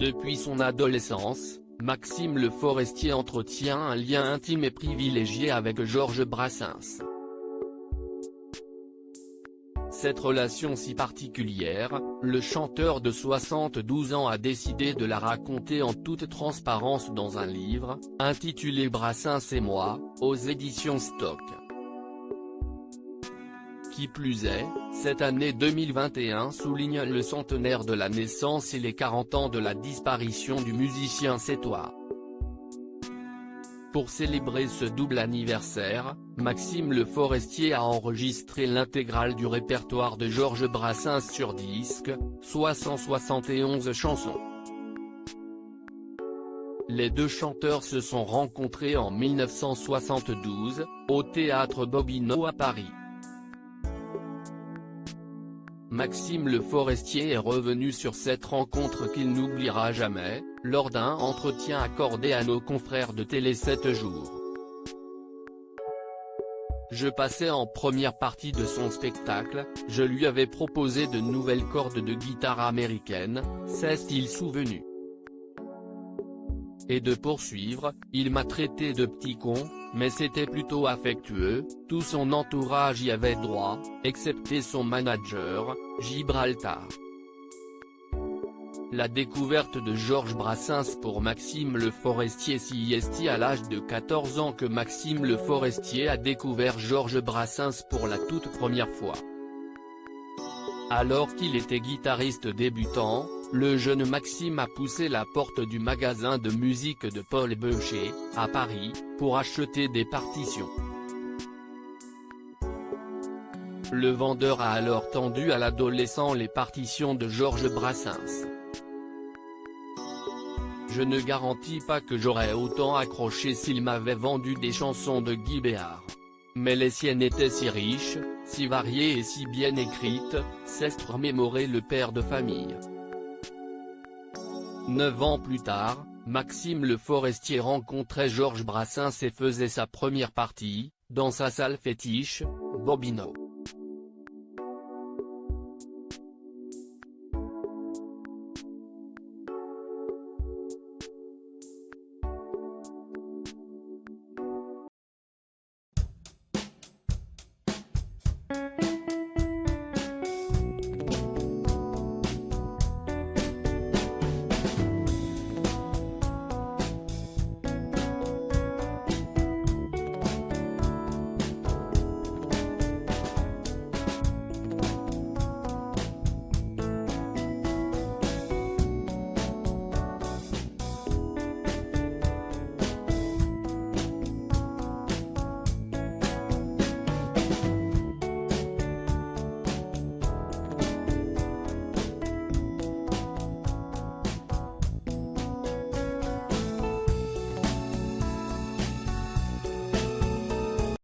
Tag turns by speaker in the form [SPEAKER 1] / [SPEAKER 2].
[SPEAKER 1] Depuis son adolescence, Maxime Le Forestier entretient un lien intime et privilégié avec Georges Brassens. Cette relation si particulière, le chanteur de 72 ans a décidé de la raconter en toute transparence dans un livre, intitulé Brassens et moi, aux éditions Stock. Qui plus est, cette année 2021 souligne le centenaire de la naissance et les 40 ans de la disparition du musicien sétois. Pour célébrer ce double anniversaire, Maxime Le Forestier a enregistré l'intégrale du répertoire de Georges Brassens sur disque, soit 171 chansons. Les deux chanteurs se sont rencontrés en 1972, au théâtre Bobino à Paris. Maxime Le Forestier est revenu sur cette rencontre qu'il n'oubliera jamais, lors d'un entretien accordé à nos confrères de Télé 7 jours. Je passais en première partie de son spectacle, je lui avais proposé de nouvelles cordes de guitare américaines, s'est-il souvenu. Et de poursuivre, il m'a traité de petit con, mais c'était plutôt affectueux, tout son entourage y avait droit, excepté son manager, Gibraltar. La découverte de Georges Brassens pour Maxime Le Forestier. C'est à l'âge de 14 ans que Maxime Le Forestier a découvert Georges Brassens pour la toute première fois. Alors qu'il était guitariste débutant, le jeune Maxime a poussé la porte du magasin de musique de Paul Beucher, à Paris, pour acheter des partitions. Le vendeur a alors tendu à l'adolescent les partitions de Georges Brassens. Je ne garantis pas que j'aurais autant accroché s'il m'avait vendu des chansons de Guy Béard. Mais les siennes étaient si riches, si variées et si bien écrites, s'est remémoré le père de famille. 9 ans plus tard, Maxime Le Forestier rencontrait Georges Brassens et faisait sa première partie, dans sa salle fétiche, Bobino.